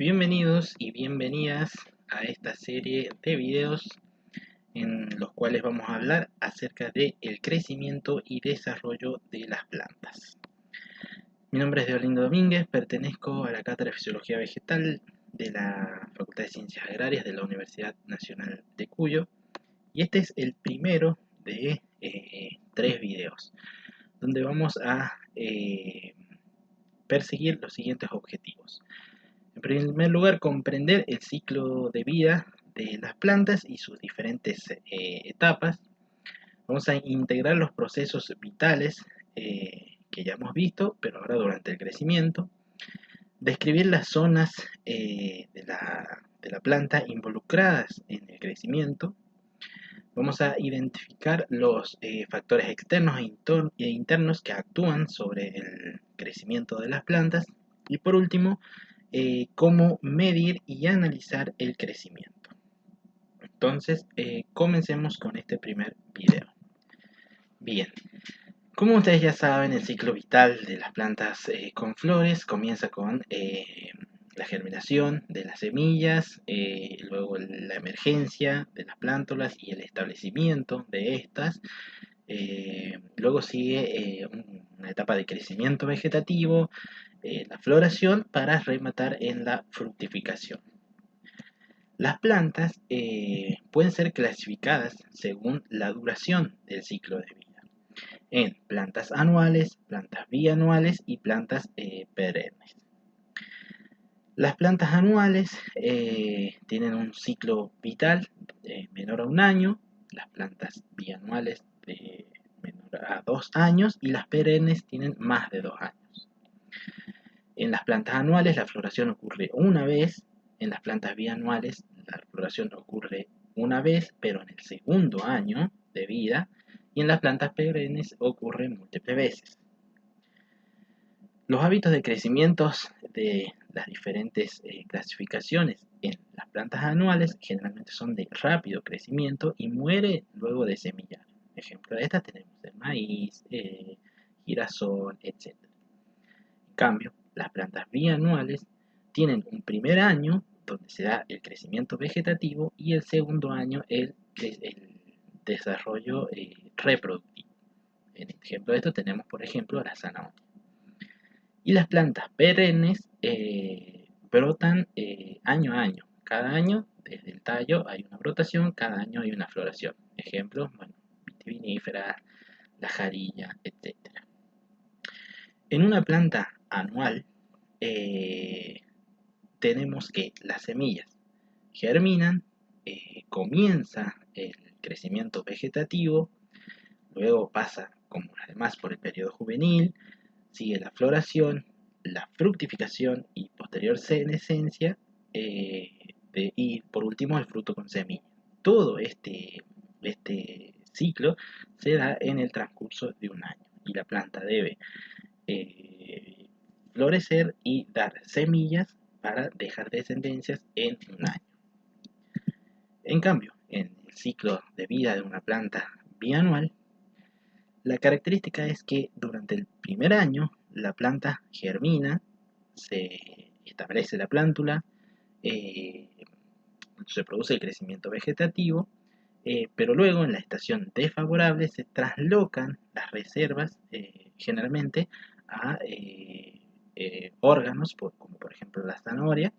Bienvenidos y bienvenidas a esta serie de videos en los cuales vamos a hablar acerca del crecimiento y desarrollo de las plantas. Mi nombre es Deolindo Domínguez, pertenezco a la Cátedra de Fisiología Vegetal de la Facultad de Ciencias Agrarias de la Universidad Nacional de Cuyo, y este es el primero de 3 videos donde vamos a perseguir los siguientes objetivos. En primer lugar, comprender el ciclo de vida de las plantas y sus diferentes etapas. Vamos a integrar los procesos vitales que ya hemos visto, pero ahora durante el crecimiento. Describir las zonas de la planta involucradas en el crecimiento. Vamos a identificar los factores externos e internos que actúan sobre el crecimiento de las plantas. Y por último, cómo medir y analizar el crecimiento. Entonces, comencemos con este primer video. Bien, como ustedes ya saben, el ciclo vital de las plantas con flores comienza con la germinación de las semillas, luego la emergencia de las plántulas y el establecimiento de estas. Luego sigue una etapa de crecimiento vegetativo, la floración, para rematar en la fructificación. Las plantas pueden ser clasificadas según la duración del ciclo de vida, en plantas anuales, plantas bianuales y plantas perennes. Las plantas anuales tienen un ciclo vital menor a un año, las plantas bianuales menor a 2 años y las perennes tienen más de 2 años. En las plantas anuales la floración ocurre una vez, en las plantas bianuales la floración ocurre una vez, pero en el segundo año de vida, y en las plantas perennes ocurre múltiples veces. Los hábitos de crecimiento de las diferentes clasificaciones en las plantas anuales generalmente son de rápido crecimiento y muere luego de semillar. Ejemplo de estas tenemos el maíz, girasol, etc. En cambio, las plantas bianuales tienen un primer año donde se da el crecimiento vegetativo y el segundo año el desarrollo reproductivo. En ejemplo de esto tenemos, por ejemplo, la zanahoria. Y las plantas perennes brotan año a año. Cada año, desde el tallo hay una brotación, cada año hay una floración. Ejemplos, bueno, vitiviníferas, la jarilla, etc. En una planta anual tenemos que las semillas germinan, comienza el crecimiento vegetativo, luego pasa, como además, por el periodo juvenil, sigue la floración, la fructificación y posterior senescencia, y por último el fruto con semilla. Todo este ciclo se da en el transcurso de un año y la planta debe florecer y dar semillas para dejar descendencias en un año. En cambio, en el ciclo de vida de una planta bianual, la característica es que durante el primer año la planta germina, se establece la plántula, se produce el crecimiento vegetativo, pero luego en la estación desfavorable se traslocan las reservas generalmente a órganos como por ejemplo la zanahoria,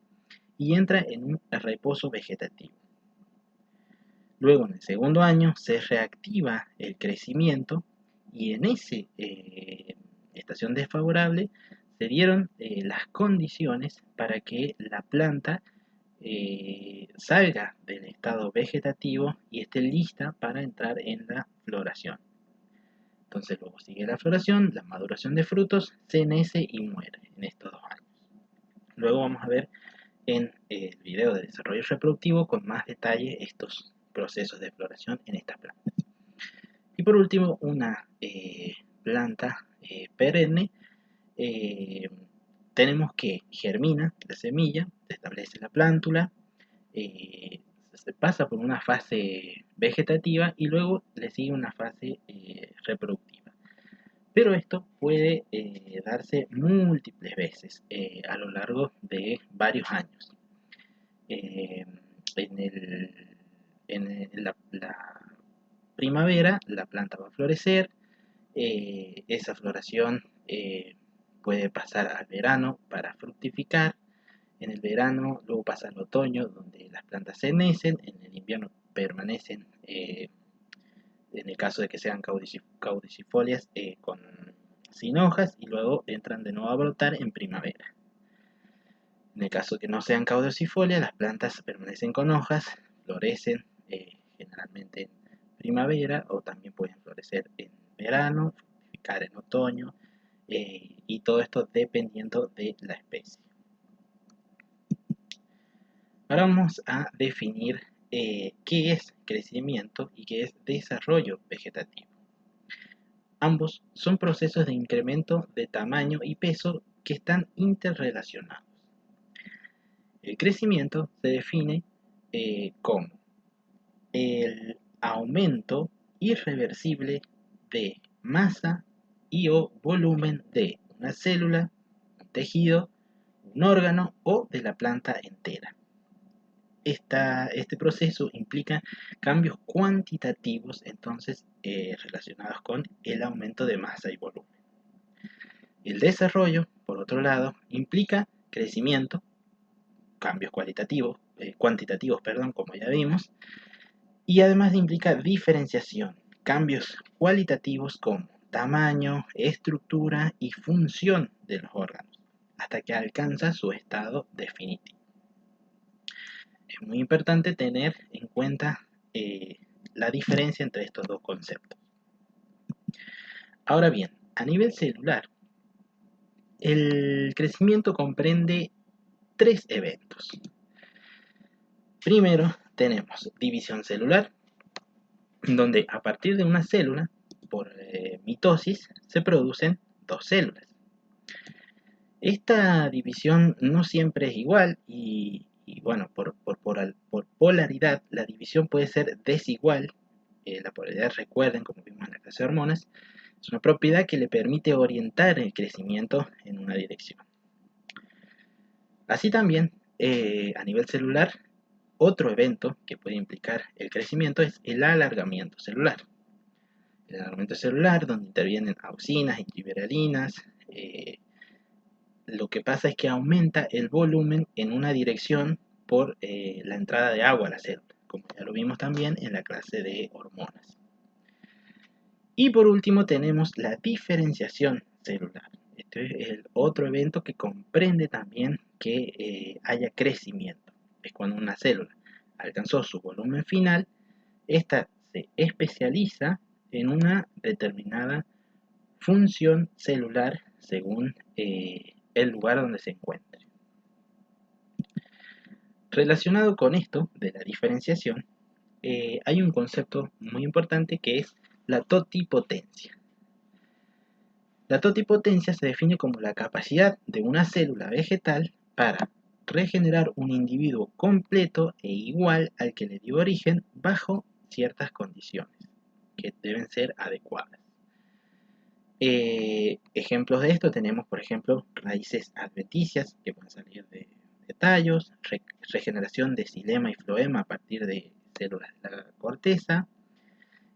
y entra en un reposo vegetativo. Luego en el segundo año se reactiva el crecimiento y en esa estación desfavorable se dieron las condiciones para que la planta salga del estado vegetativo y esté lista para entrar en la floración. Entonces luego sigue la floración, la maduración de frutos, cenece y muere en estos 2 años. Luego vamos a ver en el video de desarrollo reproductivo con más detalle estos procesos de floración en estas plantas. Y por último, una planta perenne, tenemos que germina la semilla, se establece la plántula, se pasa por una fase vegetativa y luego le sigue una fase reproductiva. Pero esto puede darse múltiples veces a lo largo de varios años. la primavera la planta va a florecer, esa floración puede pasar al verano para fructificar, en el verano luego pasa al otoño donde las plantas se mecen, en el invierno permanecen, en el caso de que sean caudicifolias, sin hojas y luego entran de nuevo a brotar en primavera. En el caso de que no sean caudicifolias, las plantas permanecen con hojas, florecen generalmente en primavera o también pueden florecer en verano, fructificar en otoño, y todo esto dependiendo de la especie. Ahora vamos a definir qué es crecimiento y qué es desarrollo vegetativo. Ambos son procesos de incremento de tamaño y peso que están interrelacionados. El crecimiento se define como el aumento irreversible de masa y o volumen de una célula, un tejido, un órgano o de la planta entera. Este proceso implica cambios cuantitativos entonces relacionados con el aumento de masa y volumen. El desarrollo, por otro lado, implica crecimiento, cambios cuantitativos, como ya vimos, y además implica diferenciación, cambios cualitativos como tamaño, estructura y función de los órganos, hasta que alcanza su estado definitivo. Es muy importante tener en cuenta la diferencia entre estos dos conceptos. Ahora bien, a nivel celular, el crecimiento comprende tres eventos. Primero tenemos división celular, donde a partir de una célula, por mitosis, se producen dos células. Esta división no siempre es igual y bueno, por polaridad, la división puede ser desigual. La polaridad, recuerden, como vimos en la clase de hormonas, es una propiedad que le permite orientar el crecimiento en una dirección. Así también, a nivel celular, otro evento que puede implicar el crecimiento es el alargamiento celular. El alargamiento celular, donde intervienen auxinas y giberelinas, lo que pasa es que aumenta el volumen en una dirección por la entrada de agua a la célula, como ya lo vimos también en la clase de hormonas. Y por último tenemos la diferenciación celular. Este es el otro evento que comprende también que haya crecimiento. Es cuando una célula alcanzó su volumen final, esta se especializa en una determinada función celular según el lugar donde se encuentre. Relacionado con esto de la diferenciación, hay un concepto muy importante que es la totipotencia. La totipotencia se define como la capacidad de una célula vegetal para regenerar un individuo completo e igual al que le dio origen bajo ciertas condiciones que deben ser adecuadas. Ejemplos de esto tenemos, por ejemplo, raíces adventicias que pueden salir de tallos, regeneración de xilema y floema a partir de células de la corteza,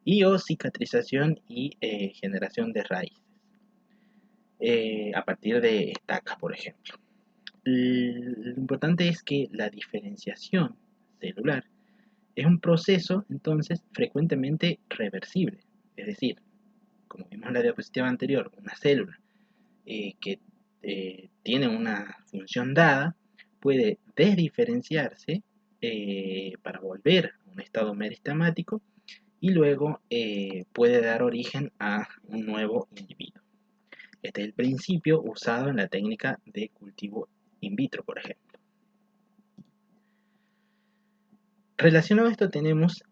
y o cicatrización y generación de raíces a partir de estacas, por ejemplo. Lo importante es que la diferenciación celular es un proceso, entonces, frecuentemente reversible. Es decir, como vimos en la diapositiva anterior, una célula que tiene una función dada puede desdiferenciarse para volver a un estado meristemático y luego puede dar origen a un nuevo individuo. Este es el principio usado en la técnica de cultivo in vitro, por ejemplo. Relacionado a esto tenemos,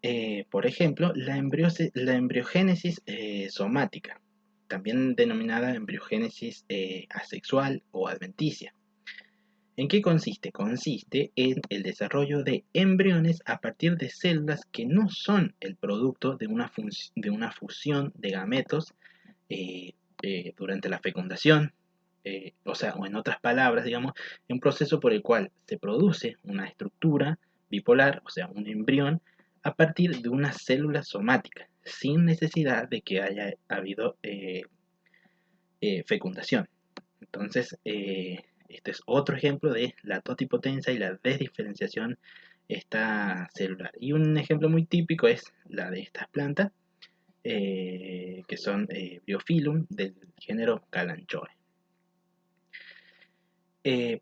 por ejemplo, la embriogénesis somática, también denominada embriogénesis asexual o adventicia. ¿En qué consiste? Consiste en el desarrollo de embriones a partir de células que no son el producto de una fusión de gametos durante la fecundación, o en otras palabras, digamos, un proceso por el cual se produce una estructura bipolar, o sea, un embrión, a partir de una célula somática, sin necesidad de que haya habido fecundación. Entonces, este es otro ejemplo de la totipotencia y la desdiferenciación celular. Y un ejemplo muy típico es la de estas plantas, que son Bryophyllum del género Kalanchoe.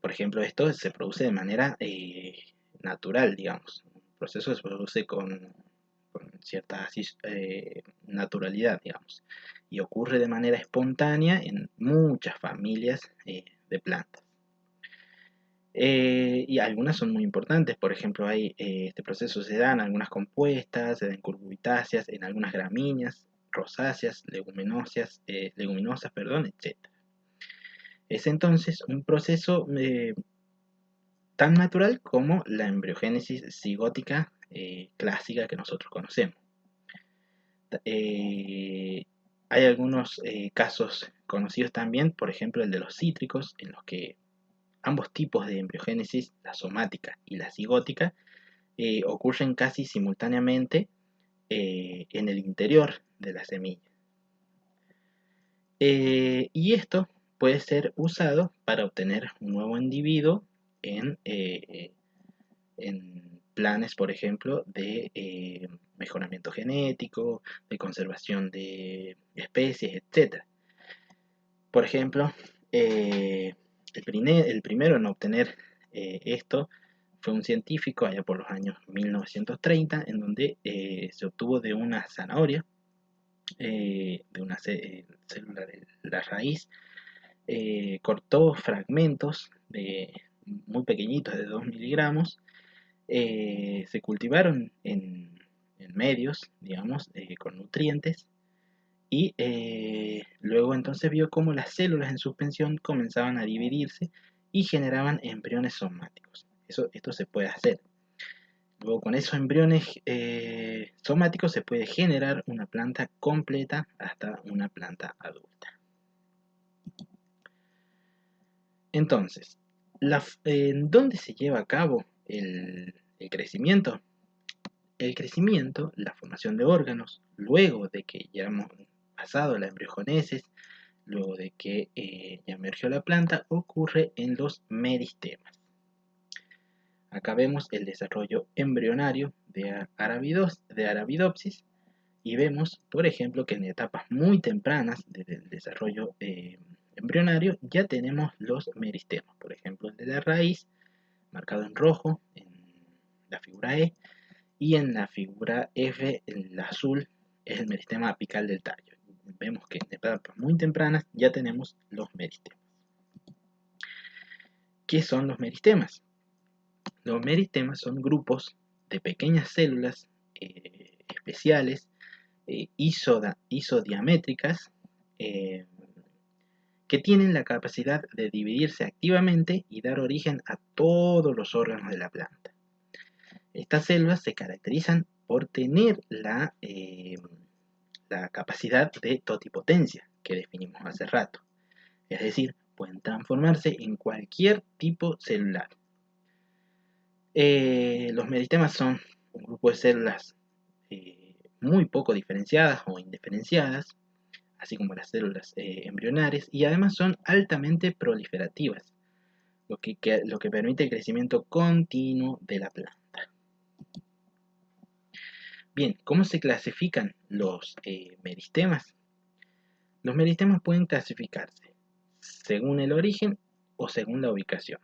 Por ejemplo, esto se produce de manera natural, digamos. Un proceso se produce con cierta naturalidad, digamos. Y ocurre de manera espontánea en muchas familias de plantas. Y algunas son muy importantes, por ejemplo, este proceso se da en algunas compuestas, se da en curcubitáceas, en algunas gramíneas, rosáceas, leguminosas, perdón, etc. Es entonces un proceso tan natural como la embriogénesis cigótica clásica que nosotros conocemos. Eh, Hay algunos casos conocidos también, por ejemplo el de los cítricos, en los que ambos tipos de embriogénesis, la somática y la cigótica, ocurren casi simultáneamente en el interior de la semilla. Y esto puede ser usado para obtener un nuevo individuo en planes, por ejemplo, de mejoramiento genético, de conservación de especies, etc. Por ejemplo, el primero en obtener esto fue un científico allá por los años 1930, en donde se obtuvo de una zanahoria, de una célula de la raíz, cortó fragmentos muy pequeñitos de 2 miligramos, se cultivaron en medios, digamos, con nutrientes, y luego entonces vio cómo las células en suspensión comenzaban a dividirse y generaban embriones somáticos. Esto se puede hacer. Luego con esos embriones somáticos se puede generar una planta completa hasta una planta adulta. Entonces, ¿dónde se lleva a cabo el crecimiento? El crecimiento, la formación de órganos, luego de que ya hemos pasado la embriogenesis, luego de que ya emergió la planta, ocurre en los meristemas. Acá vemos el desarrollo embrionario de Arabidopsis y vemos, por ejemplo, que en etapas muy tempranas del desarrollo embrionario ya tenemos los meristemas. Por ejemplo, el de la raíz, marcado en rojo en la figura E, y en la figura F, el azul, es el meristema apical del tallo. Vemos que en etapas muy tempranas ya tenemos los meristemas. ¿Qué son los meristemas? Los meristemas son grupos de pequeñas células especiales, isodiamétricas, que tienen la capacidad de dividirse activamente y dar origen a todos los órganos de la planta. Estas células se caracterizan por tener la capacidad de totipotencia que definimos hace rato. Es decir, pueden transformarse en cualquier tipo celular. Los meristemas son un grupo de células muy poco diferenciadas o indiferenciadas, así como las células embrionarias, y además son altamente proliferativas, lo que permite el crecimiento continuo de la planta. Bien, ¿cómo se clasifican los meristemas? Los meristemas pueden clasificarse según el origen o según la ubicación,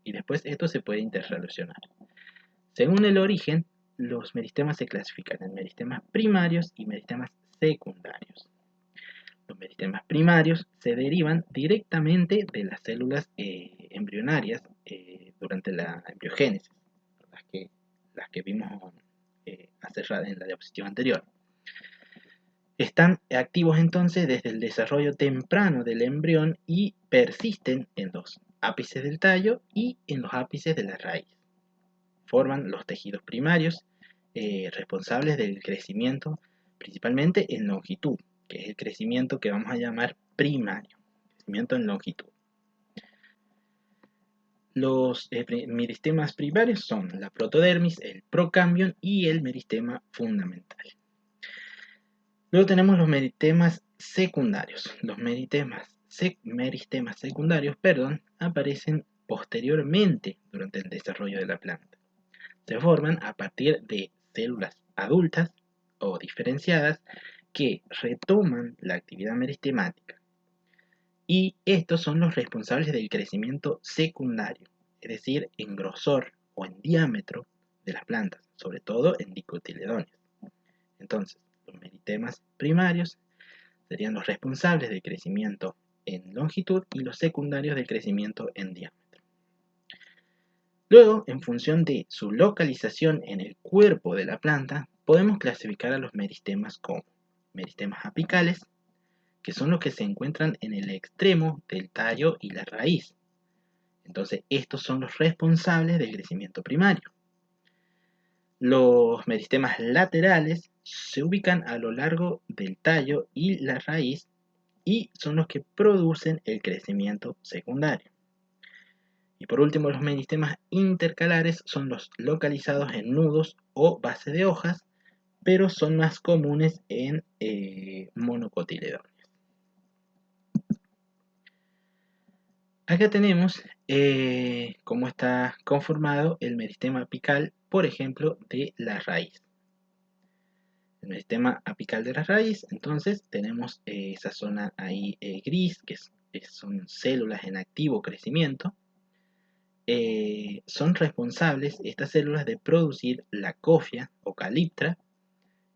y después esto se puede interrelacionar. Según el origen, los meristemas se clasifican en meristemas primarios y meristemas secundarios. Los meristemas primarios se derivan directamente de las células embrionarias durante la embriogénesis, las que vimos en la diapositiva anterior. Están activos entonces desde el desarrollo temprano del embrión y persisten en los ápices del tallo y en los ápices de la raíz. Forman los tejidos primarios responsables del crecimiento, principalmente en longitud, que es el crecimiento que vamos a llamar primario, crecimiento en longitud. Los meristemas primarios son la protodermis, el procambium y el meristema fundamental. Luego tenemos los meristemas secundarios. Los meristemas secundarios, aparecen posteriormente durante el desarrollo de la planta. Se forman a partir de células adultas o diferenciadas que retoman la actividad meristemática. Y estos son los responsables del crecimiento secundario, es decir, en grosor o en diámetro de las plantas, sobre todo en dicotiledóneas. Entonces, los meritemas primarios serían los responsables del crecimiento en longitud y los secundarios del crecimiento en diámetro. Luego, en función de su localización en el cuerpo de la planta, podemos clasificar a los meristemas como meristemas apicales, que son los que se encuentran en el extremo del tallo y la raíz. Entonces, estos son los responsables del crecimiento primario. Los meristemas laterales se ubican a lo largo del tallo y la raíz y son los que producen el crecimiento secundario. Y por último, los meristemas intercalares son los localizados en nudos o base de hojas, pero son más comunes en monocotiledóneas. Acá tenemos cómo está conformado el meristema apical, por ejemplo, de la raíz. El meristema apical de la raíz, entonces tenemos esa zona ahí gris, que son células en activo crecimiento. Son responsables estas células de producir la cofia o caliptra,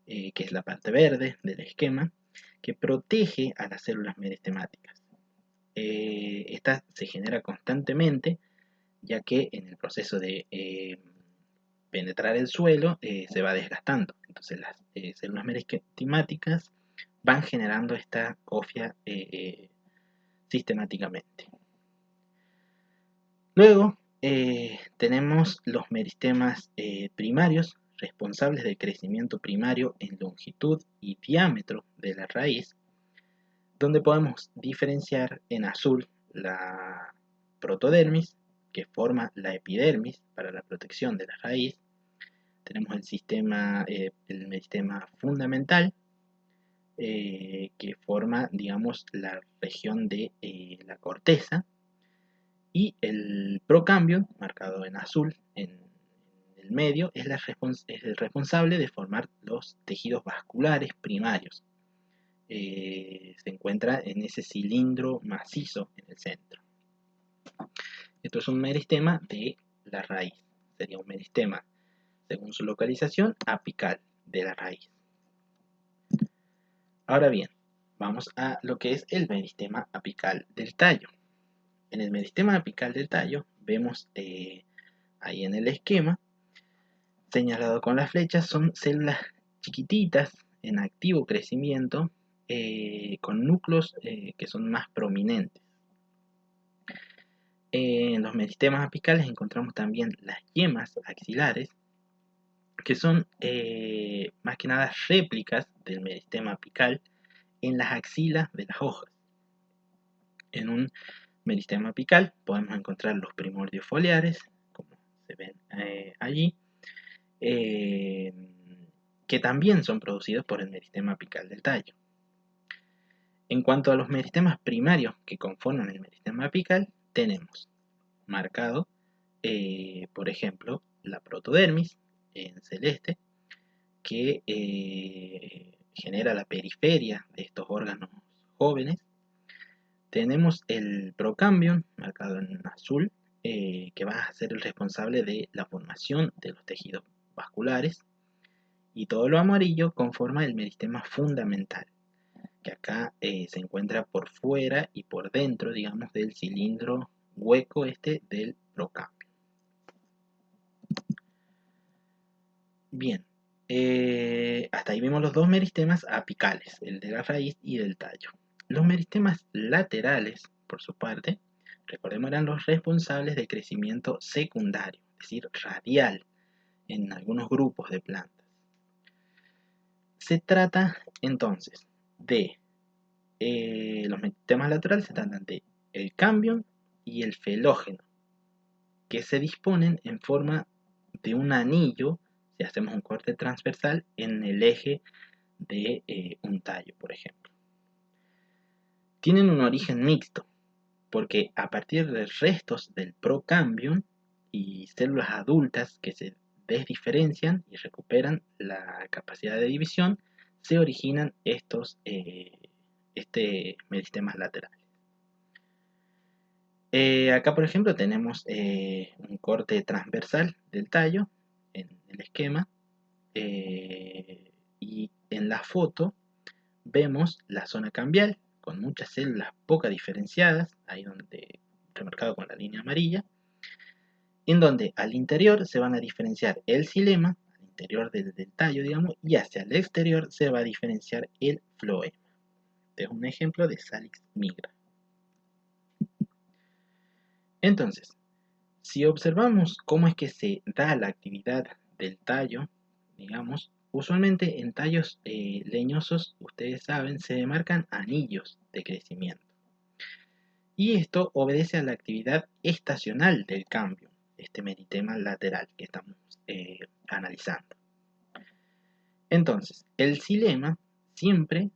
que es la parte verde del esquema, que protege a las células meristemáticas. Esta se genera constantemente, ya que en el proceso de penetrar el suelo se va desgastando. Entonces las células meristemáticas van generando esta cofia sistemáticamente. Luego tenemos los meristemas primarios, responsables del crecimiento primario en longitud y diámetro de la raíz, donde podemos diferenciar en azul la protodermis, que forma la epidermis para la protección de la raíz. Tenemos el meristema fundamental, que forma, digamos, la región de la corteza, y el procambium, marcado en azul en el medio, es el responsable de formar los tejidos vasculares primarios. Se encuentra en ese cilindro macizo en el centro. Esto es un meristema de la raíz. Sería un meristema, según su localización, apical de la raíz. Ahora bien, vamos a lo que es el meristema apical del tallo. En el meristema apical del tallo vemos ahí en el esquema, señalado con las flechas, son células chiquititas en activo crecimiento, con núcleos que son más prominentes. En los meristemas apicales encontramos también las yemas axilares, que son más que nada réplicas del meristema apical en las axilas de las hojas. En un meristema apical podemos encontrar los primordios foliares, como se ven allí, que también son producidos por el meristema apical del tallo. En cuanto a los meristemas primarios que conforman el meristema apical, tenemos marcado, por ejemplo, la protodermis en celeste, que genera la periferia de estos órganos jóvenes. Tenemos el procambium, marcado en azul, que va a ser el responsable de la formación de los tejidos vasculares, y todo lo amarillo conforma el meristema fundamental, que acá se encuentra por fuera y por dentro, digamos, del cilindro hueco del procambium. Bien, hasta ahí vemos los dos meristemas apicales, el de la raíz y del tallo. Los meristemas laterales, por su parte, recordemos, eran los responsables del crecimiento secundario, es decir, radial, en algunos grupos de plantas. Se trata entonces de los meristemas laterales, se tratan de el cambium y el felógeno. que se disponen en forma de un anillo, si hacemos un corte transversal, en el eje de un tallo, por ejemplo. Tienen un origen mixto, porque a partir de restos del procambium y células adultas que se desdiferencian y recuperan la capacidad de división, se originan meristemas laterales. Acá, por ejemplo, tenemos un corte transversal del tallo en el esquema, y en la foto vemos la zona cambial con muchas células poco diferenciadas, ahí donde remarcado con la línea amarilla, en donde al interior se van a diferenciar el xilema, al interior del tallo, digamos, y hacia el exterior se va a diferenciar el floema. Este es un ejemplo de Salix migra. Entonces, si observamos cómo es que se da la actividad del tallo, digamos, usualmente en tallos leñosos, ustedes saben, se demarcan anillos de crecimiento. Y esto obedece a la actividad estacional del cambio, este meritema lateral que estamos analizando. Entonces, el xilema siempre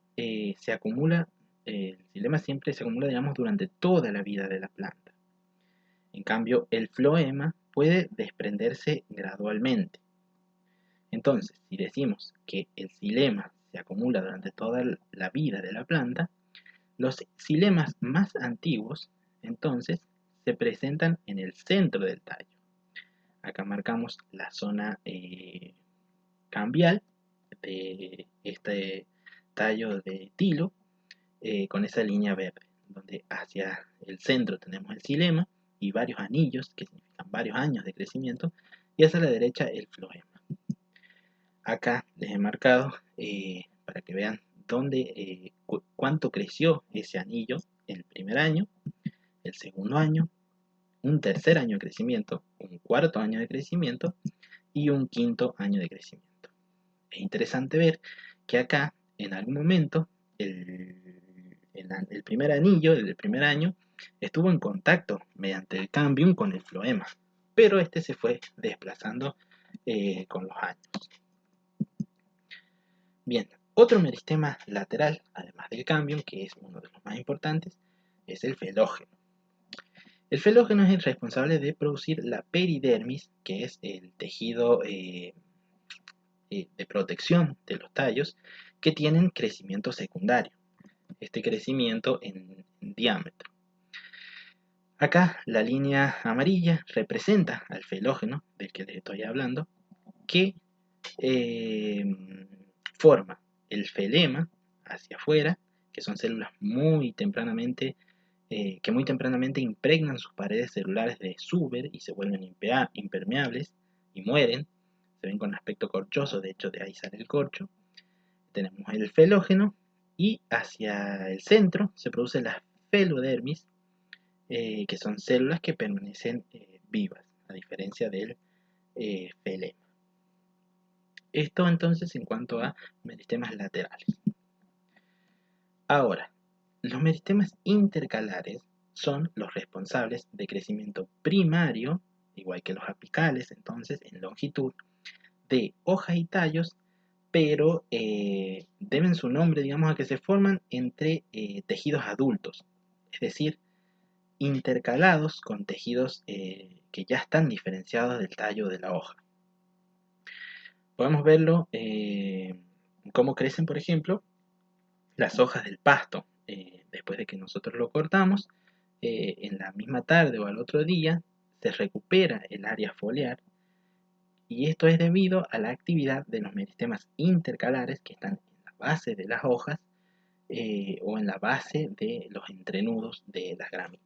se acumula, digamos, durante toda la vida de la planta. En cambio, el floema puede desprenderse gradualmente. Entonces, si decimos que el xilema se acumula durante toda la vida de la planta, los xilemas más antiguos, entonces, se presentan en el centro del tallo. Acá marcamos la zona cambial de este tallo de tilo con esa línea verde, donde hacia el centro tenemos el xilema y varios anillos, que significan varios años de crecimiento, y hacia la derecha el floema. Acá les he marcado para que vean cuánto creció ese anillo en el primer año, el segundo año, un tercer año de crecimiento, un cuarto año de crecimiento y un quinto año de crecimiento. Es interesante ver que acá, en algún momento, el primer anillo del primer año estuvo en contacto mediante el cambium con el floema, pero este se fue desplazando con los años. Bien, otro meristema lateral, además del cambium, que es uno de los más importantes, es el felógeno. El felógeno es el responsable de producir la peridermis, que es el tejido de protección de los tallos que tienen crecimiento secundario. Este crecimiento en diámetro. Acá la línea amarilla representa al felógeno del que les estoy hablando, que forma el felema hacia afuera, que son células que muy tempranamente impregnan sus paredes celulares de Zuber y se vuelven impermeables y mueren, se ven con aspecto corchoso, de hecho de ahí sale el corcho. Tenemos el felógeno y hacia el centro se produce la felodermis, que son células que permanecen vivas, a diferencia del felema. Esto entonces en cuanto a meristemas laterales. Ahora, los meristemas intercalares son los responsables de crecimiento primario, igual que los apicales, entonces en longitud, de hojas y tallos, pero deben su nombre, digamos, a que se forman entre tejidos adultos, es decir, intercalados con tejidos que ya están diferenciados del tallo de la hoja. Podemos verlo cómo crecen, por ejemplo, las hojas del pasto. Después de que nosotros lo cortamos, en la misma tarde o al otro día, se recupera el área foliar, y esto es debido a la actividad de los meristemas intercalares que están en la base de las hojas o en la base de los entrenudos de las gramíneas.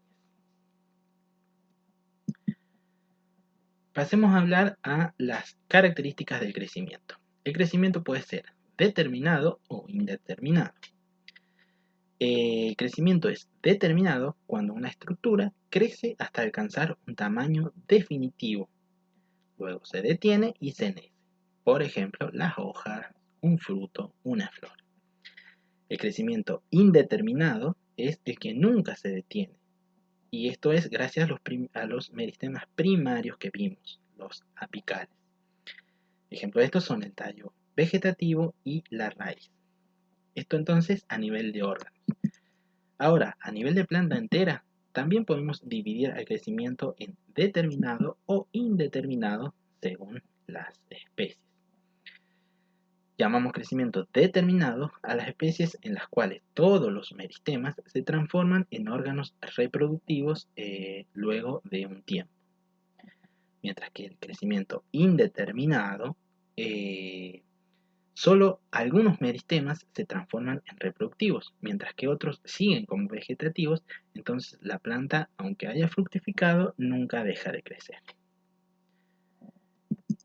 Pasemos a hablar a las características del crecimiento. El crecimiento puede ser determinado o indeterminado. El crecimiento es determinado cuando una estructura crece hasta alcanzar un tamaño definitivo. Luego se detiene y se nece. Por ejemplo, las hojas, un fruto, una flor. El crecimiento indeterminado es el que nunca se detiene. Y esto es gracias a los meristemas primarios que vimos, los apicales. Ejemplo de estos son el tallo vegetativo y la raíz. Esto entonces a nivel de órganos. Ahora, a nivel de planta entera, también podemos dividir el crecimiento en determinado o indeterminado según las especies. Llamamos crecimiento determinado a las especies en las cuales todos los meristemas se transforman en órganos reproductivos luego de un tiempo. Mientras que el crecimiento indeterminado, solo algunos meristemas se transforman en reproductivos, mientras que otros siguen como vegetativos, entonces la planta, aunque haya fructificado, nunca deja de crecer.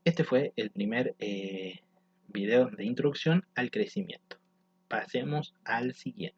Este fue el primer video de introducción al crecimiento. Pasemos al siguiente.